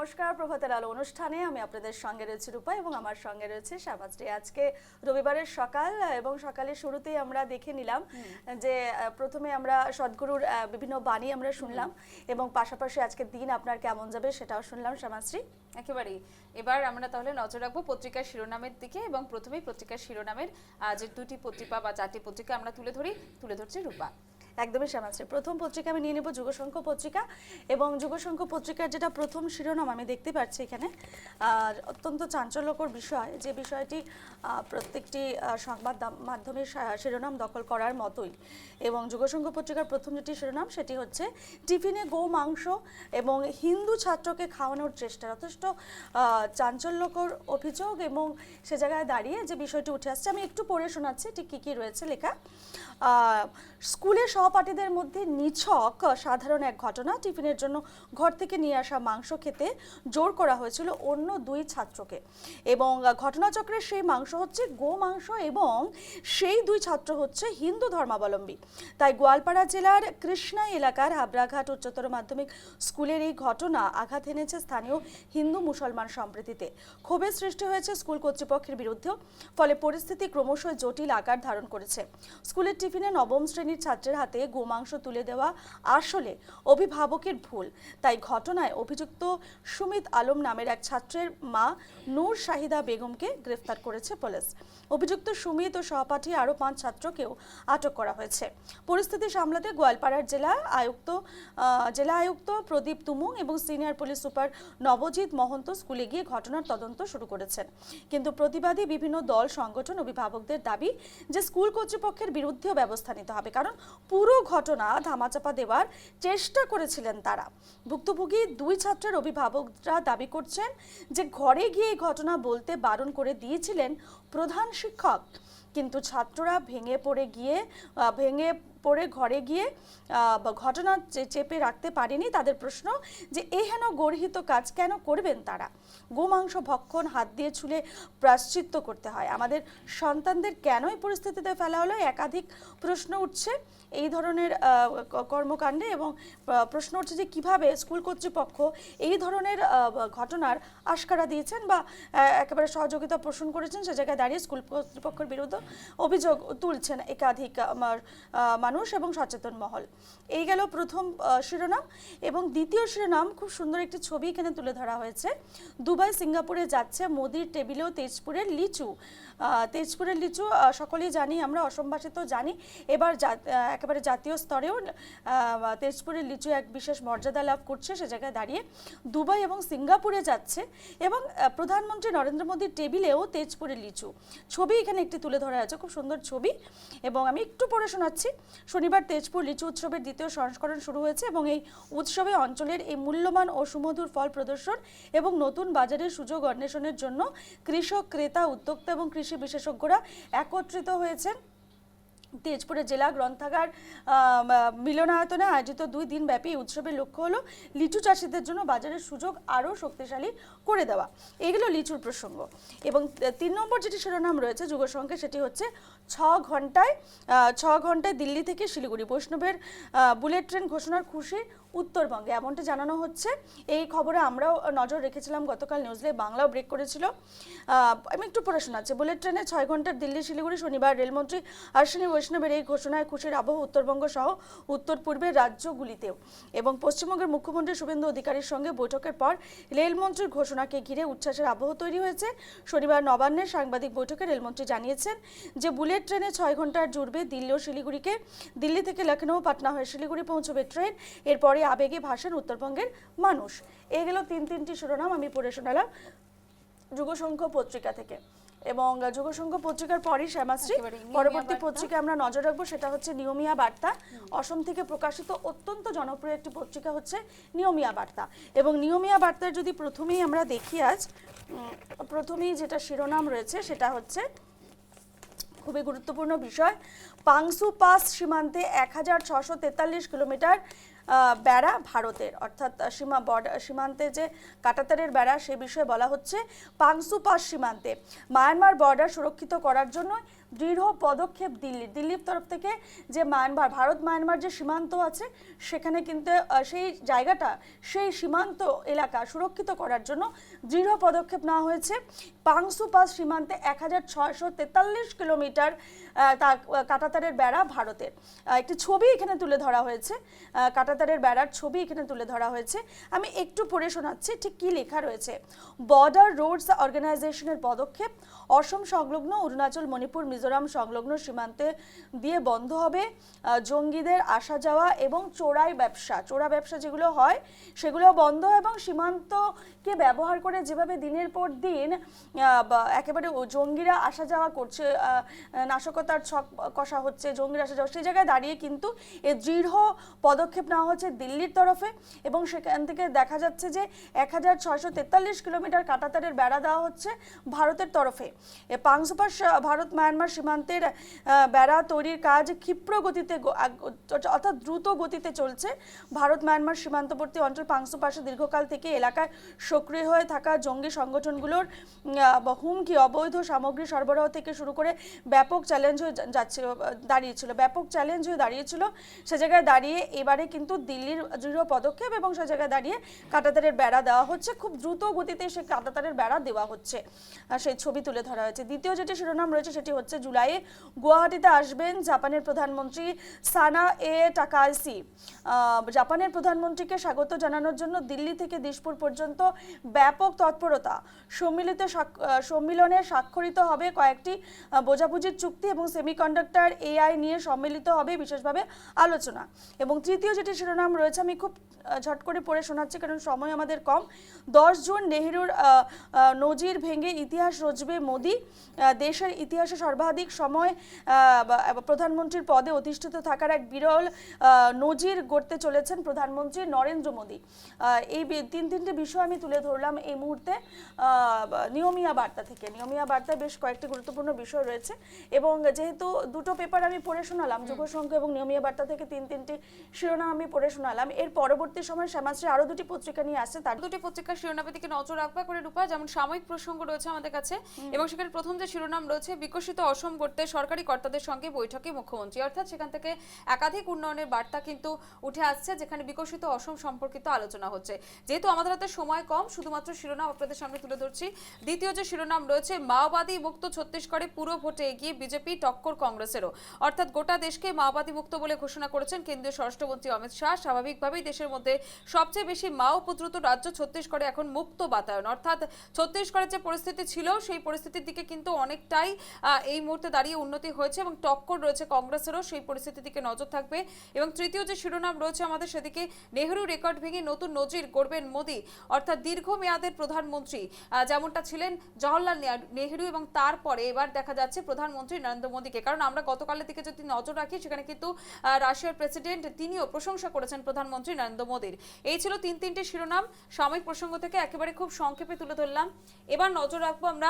নমস্কার, প্রভাতের আলো অনুষ্ঠানে আমি আপনাদের সঙ্গে রয়েছি রূপা এবং আমার সঙ্গে রয়েছে শ্যামাশ্রী। আজকে রবিবারের সকাল এবং সকালের শুরুতেই আমরা দেখে নিলাম যে প্রথমে আমরা সদ্গুরুর বিভিন্ন বাণী আমরা শুনলাম এবং পাশাপাশি আজকের দিন আপনার কেমন যাবে সেটাও শুনলাম শ্যামাশ্রী। একেবারেই। এবার আমরা তাহলে নজর রাখবো পত্রিকার শিরোনামের দিকে এবং প্রথমেই পত্রিকার শিরোনামের যে দুটি পত্রিকা বা চারটি পত্রিকা আমরা তুলে ধরছি রূপা। একদমই শ্যামাশ্রী, প্রথম পত্রিকা আমি নিয়ে নেব যুগসংখ্য পত্রিকা এবং যুগসংখ্য পত্রিকার যেটা প্রথম শিরোনাম আমি দেখতে পাচ্ছি এখানে অত্যন্ত চাঞ্চল্যকর বিষয়, যে বিষয়টি প্রত্যেকটি সংবাদ মাধ্যমের শিরোনাম দখল করার মতোই। এবং যুগসংখ্য পত্রিকার প্রথম যেটি শিরোনাম সেটি হচ্ছে টিফিনে গো মাংস এবং হিন্দু ছাত্রকে খাওয়ানোর চেষ্টা। যথেষ্ট চাঞ্চল্যকর অভিযোগ এবং সে জায়গায় দাঁড়িয়ে যে বিষয়টি উঠে আসছে আমি একটু পড়ে শোনাচ্ছি ঠিক কী কী রয়েছে লেখা। স্কুলে সহপাঠীদের মধ্যে নিছক সাধারণ এক ঘটনা। টিফিনের জন্য ঘর থেকে নিয়ে আসা মাংস খেতে জোর করা হয়েছিল অন্য দুই ছাত্রকে এবং ঘটনাচক্রের সেই মাংস হচ্ছে গো মাংস এবং সেই দুই ছাত্র হচ্ছে হিন্দু ধর্মাবলম্বী। তাই গোয়ালপাড়া জেলার কৃষ্ণাই এলাকার হাবড়াঘাট উচ্চতর মাধ্যমিক স্কুলের এই ঘটনা আঘাত এনেছে স্থানীয় হিন্দু মুসলমান সম্প্রীতিতে। ক্ষোভের সৃষ্টি হয়েছে স্কুল কর্তৃপক্ষের বিরুদ্ধেও, ফলে পরিস্থিতি ক্রমশ জটিল আকার ধারণ করেছে। স্কুলের টিফিনে নবম শ্রেণীর ছাত্রের হাতে গোমাংস তুলে দেওয়া আসলে অভিভাবকের ভুল। তাই ঘটনায় অভিযুক্ত সুমিত আলম নামের এক ছাত্রের মা নূর শাহিদা বেগমকে গ্রেফতার করেছে পুলিশ। অভিযুক্ত সুমিত ও সহপাঠী আরও 5 ছাত্রকেও আটক করা হয়েছে। পরিস্থিতি সামলাতে গোয়ালপাড়ার জেলা আয়ুক্ত প্রদীপ তুমুং এবং senior police super Nabajit Mahanta স্কুলে গিয়ে ঘটনার তদন্ত শুরু করেছেন। কিন্তু প্রতিবাদী বিভিন্ন দল সংগঠন অভিভাবকদের দাবি যে স্কুল কর্তৃপক্ষের বিরুদ্ধেও ব্যবস্থা নিতে হবে, কারণ পুরো ঘটনা ধামাচাপা দেওয়ার চেষ্টা করেছিলেন তারা। ভুক্তভোগী দুই ছাত্রের অভিভাবকরা দাবি করছেন যে ঘরে গিয়ে এই ঘটনা বলতে বারণ করে দিয়েছিলেন প্রধান শিক্ষক, কিন্তু ছাত্ররা ভেঙে পড়ে ঘরে গিয়ে ঘটনা চেপে রাখতে পারেনি। তাদের প্রশ্ন যে এহেন গর্হিত কাজ কেন করবেন তারা? গোমাংস ভক্ষণ, হাত দিয়ে ছুলে প্রায়শ্চিত্ত করতে হয়, আমাদের সন্তানদের কেন এই পরিস্থিতিতে ফেলা হলো? একাধিক প্রশ্ন উঠছে এই ধরনের কর্মকাণ্ডে এবং প্রশ্ন উঠছে যে কিভাবে স্কুল কর্তৃপক্ষ এই ধরনের ঘটনার আশকারা দিয়েছেন বা একেবারে সহযোগিতা পোষণ করেছেন। সে জায়গায় দাঁড়িয়ে স্কুল কর্তৃপক্ষের বিরুদ্ধে অভিযোগ তুলছেন একাধিক মানুষ এবং সচেতন মহল। এই গেল প্রথম শিরোনাম এবং দ্বিতীয় শিরোনাম খুব সুন্দর একটি ছবি এখানে তুলে ধরা হয়েছে। দুবাই সিঙ্গাপুরে যাচ্ছে মোদির টেবিলেও তেজপুরের লিচু। তেজপুরের লিচু সকলেই জানি, আমরা অসমভাষিত জানি, এবার একেবারে জাতীয় স্তরেও তেজপুরের লিচু এক বিশেষ মর্যাদা লাভ করছে। সে জায়গায় দাঁড়িয়ে দুবাই এবং সিঙ্গাপুরে যাচ্ছে এবং প্রধানমন্ত্রী নরেন্দ্র মোদীর টেবিলেও তেজপুরের লিচু ছবি এখানে একটি তুলে ধরা হয়েছে, খুব সুন্দর ছবি এবং আমি একটু পড়ে শোনাচ্ছি। শনিবার তেজপুর লিচু উৎসবের দ্বিতীয় সংস্করণ শুরু হয়েছে এবং এই উৎসবে অঞ্চলের এই মূল্যবান ও সুমধুর ফল প্রদর্শন এবং নতুন বাজারের সুযোগ অন্বেষণের জন্য কৃষক, ক্রেতা, উদ্যোক্তা এবং কৃষি বিশেষজ্ঞরা একত্রিত হয়েছেন। তেজপুরের জেলা গ্রন্থাগার মিলনায়তনে আয়োজিত 2 দিন ব্যাপী উৎসবের লক্ষ্য হলো লিচু চাষিদের জন্য বাজারের সুযোগ আরও শক্তিশালী করে দেওয়া। এগুলো লিচুর প্রসঙ্গ। এবং 3 নম্বর যেটি শিরোনাম রয়েছে যুগসংখ্যে সেটি হচ্ছে 6 ঘন্টায় দিল্লি থেকে শিলিগুড়ি বৈষ্ণবের বুলেট ট্রেন ঘোষণার খুশি উত্তরবঙ্গে, এমনটা জানানো হচ্ছে। এই খবরে আমরাও নজর রেখেছিলাম, গতকাল নিউজলাইভ বাংলাও ব্রেক করেছিল। আমি একটু পড়ে শোনাচ্ছি। বুলেট ট্রেনে 6 ঘন্টার দিল্লি শিলিগুড়ি। শনিবার রেলমন্ত্রী অশ্বিনী বৈষ্ণবের এই ঘোষণায় খুশির আবহ উত্তরবঙ্গ সহ উত্তর পূর্বের রাজ্যগুলিতেও এবং পশ্চিমবঙ্গের মুখ্যমন্ত্রী শুভেন্দু অধিকারীর সঙ্গে বৈঠকের পর রেলমন্ত্রীর ঘোষণাকে ঘিরে উচ্ছ্বাসের আবহ তৈরি হয়েছে। শনিবার নবান্নের সাংবাদিক বৈঠকে রেলমন্ত্রী জানিয়েছেন যে বুলেট ট্রেনে 6 ঘন্টার জুড়বে দিল্লি ও শিলিগুড়িকে। দিল্লি থেকে লখনৌ, পাটনা হয়ে শিলিগুড়ি পৌঁছবে ট্রেন। এরপরে আবেগে ভাসেন উত্তরবঙ্গের মানুষ। এই গেল তিনটি শিরোনাম আমি পড়ে শোনালাম যুগসংখ্য পত্রিকা থেকে। এবং যুগসংখ্য পত্রিকার পরই শ্যামাশ্রী পরবর্তী পত্রিকা আমরা নজর রাখবো, সেটা হচ্ছে নিয়মিয়া বার্তা। অসম থেকে প্রকাশিত অত্যন্ত জনপ্রিয় একটি পত্রিকা হচ্ছে নিয়মিয়া বার্তা। এবং নিয়মিয়া বার্তার যদি প্রথমেই আমরা দেখি, আজ প্রথমেই যেটা শিরোনাম রয়েছে সেটা হচ্ছে খুবই গুরুত্বপূর্ণ বিষয়। পাংসু পাস সীমান্তে 1643 কিলোমিটার বেড়া ভারতের, অর্থাৎ সীমান্তে যে কাটাতারের বেড়া সে বিষয়ে বলা হচ্ছে। পাংসু পাস সীমান্তে মায়ানমার বর্ডার সুরক্ষিত করার জন্য দৃঢ় পদক্ষেপ দিল্লির তরফ থেকে যে ভারত মায়ানমার যে সীমান্ত আছে সেখানে কিন্তু সেই জায়গাটা, সেই সীমান্ত এলাকা সুরক্ষিত করার জন্য দৃঢ় পদক্ষেপ নেওয়া হয়েছে। পাংসু পাস সীমান্তে 1643 কিলোমিটার কাঁটাতারের বেড়া ভারতের। একটি ছবি এখানে তুলে ধরা হয়েছে, কাঁটাতারের বেড়ার ছবি এখানে তুলে ধরা হয়েছে। আমি একটু পড়ে শোনাচ্ছি ঠিক কি লেখা রয়েছে। বর্ডার রোডস অর্গানাইজেশনের পদক্ষেপ, অসম সংলগ্ন অরুণাচল, মণিপুর, মিজোরাম সংলগ্ন সীমান্তে দিয়ে বন্ধ হবে জঙ্গিদের আসা যাওয়া এবং চোরা ব্যবসা যেগুলো হয় সেগুলো বন্ধ, এবং সীমান্তকে ব্যবহার করে যেভাবে দিনের পর দিন একেবারে জঙ্গিরা আসা যাওয়া করছে, নাশকতার ছক কষা হচ্ছে, জঙ্গিরা আসা যাওয়া, সেই জায়গায় দাঁড়িয়ে কিন্তু এই দৃঢ় পদক্ষেপ নেওয়া হচ্ছে দিল্লির তরফে। এবং সেখান থেকে দেখা যাচ্ছে যে 1643 কিলোমিটার কাঁটাতারের বেড়া দেওয়া হচ্ছে ভারতের তরফে। পাংসুপাস ভারত মায়ানমার সীমান্তের বেড়া তৈরির কাজ ক্ষিপ্র গতিতে অর্থাৎ দ্রুত গতিতে চলছে। ভারত মায়ানমার সীমান্তবর্তী অঞ্চল পাংসুপাশে দীর্ঘকাল থেকে এলাকায় সক্রিয় হয়ে থাকা জঙ্গি সংগঠনগুলোর হুমকি, অবৈধ সামগ্রী সরবরাহ থেকে শুরু করে ব্যাপক চ্যালেঞ্জ হয়ে দাঁড়িয়েছিল। সে জায়গায় দাঁড়িয়ে এবারে কিন্তু দিল্লির দৃঢ় পদক্ষেপ এবং সে জায়গায় দাঁড়িয়ে কাঁটাতারের বেড়া দেওয়া হচ্ছে, খুব দ্রুত গতিতে সেই কাঁটাতারের বেড়া দেওয়া হচ্ছে, সেই ছবি তুলে ধরা হয়েছে। দ্বিতীয় যেটি শিরোনাম রয়েছে সেটি হচ্ছে জুলাইয়ে গুয়াহাটিতে আসবেন জাপানের প্রধানমন্ত্রী সানা টাকাইসি। জাপানের প্রধানমন্ত্রীকে স্বাগত জানানোর জন্য দিল্লি থেকে দিশপুর পর্যন্ত ব্যাপক তৎপরতা। সম্মিলনে স্বাক্ষরিত হবে কয়েকটি বোঝাবুঝির চুক্তি এবং সেমিকন্ডাক্টর AI নিয়ে সম্মিলিত হবে বিশেষভাবে আলোচনা। এবং তৃতীয় যেটি শিরোনাম রয়েছে আমি খুব ঝট করে পড়ে শোনাচ্ছি কারণ সময় আমাদের কম। 10 জুন নেহেরুর নজির ভেঙে ইতিহাস রচবে মোদি। দেশের ইতিহাসে সর্বাধিক সময় প্রধানমন্ত্রীর পদে অধিষ্ঠিত থাকার এক বিরল নজির গড়তে চলেছেন প্রধানমন্ত্রী নরেন্দ্র মোদি। এই তিনটি বিষয় আমি তুলে ধরলাম এই মুহূর্তে নিয়মিয়া বার্তা থেকে। নিয়মিয়া বার্তায় বেশ কয়েকটি গুরুত্বপূর্ণ বিষয় রয়েছে এবং যেহেতু দুটো পেপার আমি পড়ে শোনালাম, যুগসংঘ এবং নিয়মিয়া বার্তা থেকে তিনটি শিরোনাম আমি পড়ে শোনালাম, এর পরবর্তী সময় শ্যামাশ্রী আরো দুটি পত্রিকা নিয়ে আসছে, তার দুটি পত্রিকার শিরোনামের দিকে নজর রাখবা করে রূপা। যেমন সাময়িক প্রসঙ্গ রয়েছে আমাদের কাছে এবং সেখানে প্রথম যে শিরোনাম রয়েছে বিকশিত অসম গড়তে সরকারি কর্তাদের সঙ্গে বৈঠকে মুখ্যমন্ত্রী, অর্থাৎ সেখান থেকে একাধিক উন্নয়নের বার্তা কিন্তু উঠে আসছে যেখানে বিকশিত অসম সম্পর্কিত আলোচনা হচ্ছে। যেহেতু আমাদের হাতে সময় কম, শুধুমাত্র শিরোনাম আপনাদের সামনে তুলে ধরছি। দ্বিতীয় যে শিরোনাম রয়েছে মাওবাদী মুক্ত ছত্তিশগড়ে পুরো ভোটে এগিয়ে বিজেপি, টক্কর কংগ্রেসেরও, অর্থাৎ গোটা দেশকে মাওবাদী মুক্ত বলে ঘোষণা করেছেন কেন্দ্রীয় স্বরাষ্ট্রমন্ত্রী অমিত শাহ। স্বাভাবিকভাবেই দেশের মধ্যে সবচেয়ে বেশি মাও উপদ্রুত রাজ্য ছত্তিশগড়ে এখন মুক্ত বাতায়ন, অর্থাৎ ছত্তিশগড়ের যে পরিস্থিতি ছিল সেই পরিস্থিতির দিকে কিন্তু অনেকটাই এই মুহূর্তে দাঁড়িয়ে উন্নতি হয়েছে এবং টক্কর রয়েছে কংগ্রেসেরও, সেই পরিস্থিতির দিকে নজর থাকবে। এবং তৃতীয় যে শিরোনাম রয়েছে আমাদের সেদিকে নেহেরু রেকর্ড ভেঙে নতুন নজির গড়বেন মোদি, অর্থাৎ দীর্ঘমেয়াদের প্রধানমন্ত্রী যেমনটা ছিলেন জওহরলাল নেহেরু এবং তারপরে এবার দেখা যাচ্ছে প্রধানমন্ত্রী নরেন্দ্র মোদীকে। কারণ আমরা গতকালের দিকে যদি নজর রাখি সেখানে কিন্তু রাশিয়ার প্রেসিডেন্ট তিনিও প্রশংসা করেছেন প্রধানমন্ত্রী নরেন্দ্র মোদীর। এই ছিল তিনটি শিরোনাম সাময়িক প্রসঙ্গ থেকে একেবারে খুব সংক্ষেপে তুলে ধরলাম। এবার নজর রাখবো আমরা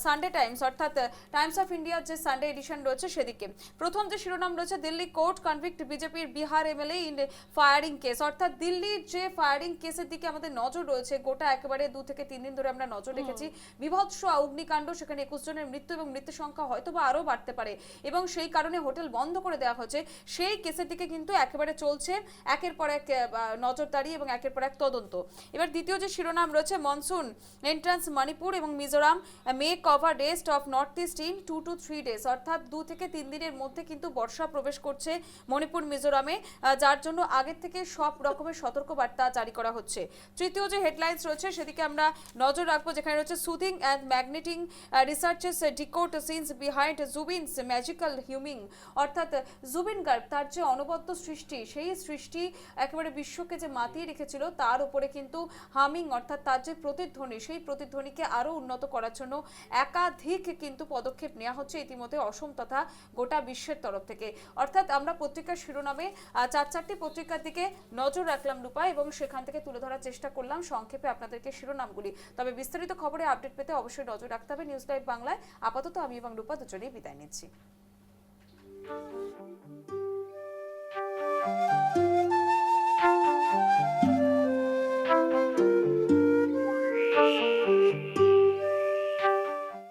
সানডে টাইমস অর্থাৎ টাইমস অফ ইন্ডিয়ার যে সানডে এডিশন রয়েছে সেদিকে। প্রথম যে শিরোনাম রয়েছে দিল্লি কোর্ট কনভিক্ট বিজেপির Bihar MLA in firing case, অর্থাৎ দিল্লির যে ফায়ারিং কেসের দিকে আমাদের নজর রয়েছে। গোটা একেবারে 2 থেকে 3 দিন ধরে আমরা নজর রেখেছি। বিভৎস অগ্নিকাণ্ড, সেখানে 21 জনের মৃত্যু এবং মৃত্যু সংখ্যা হয়তো বা আরও বাড়তে পারে এবং সেই কারণে হোটেল বন্ধ করে দেওয়া হয়েছে। সেই কেসের দিকে কিন্তু একেবারে চলছে একের পর এক নজরদারি এবং একের পর এক তদন্ত। এবার দ্বিতীয় যে শিরোনাম রয়েছে মনসুন এন্ট্রান্স মণিপুর এবং Mizoram may cover rest of North East in 2 to 3 days, অর্থাৎ 2 থেকে 3 দিনের মধ্যে কিন্তু বর্ষা প্রবেশ করছে মণিপুর মিজোরামে, যার জন্য আগের থেকে সব রকমের সতর্কবার্তা জারি করা হচ্ছে। তৃতীয় যে হেডলাইন্স রয়েছে সেদিকে আমরা নজর রাখবো যেখানে রয়েছে soothing and magnetic researches decode science behind Zubeen's magical humming, অর্থাৎ জুবিন গার্গ তার যে অনবদ্য সৃষ্টি, সেই সৃষ্টি একেবারে বিশ্বকে যে মাতিয়ে রেখেছিল তার উপরে কিন্তু হামিং অর্থাৎ তার যে প্রতিধ্বনি, সেই প্রতিধ্বনিকে আরো উন্নত করার জন্য একাধিক কিন্তু পদক্ষেপ নেওয়া হচ্ছে ইতিমধ্যে অসম তথা গোটা বিশ্বের তরফ থেকে। অর্থাৎ আমরা পত্রিকার শিরোনামে 4টি পত্রিকার দিকে নজর রাখলাম রূপা এবং সেখান থেকে তুলে ধরার চেষ্টা করলাম সংক্ষেপে আপনাদেরকে শিরোনামগুলি। তবে বিস্তারিত খবরে আপডেট পেতে অবশ্যই নজর রাখতে হবে নিউজ লাইভ বাংলায়। আপাতত আমি এবং রূপা দুজনেই বিদায় নিচ্ছি।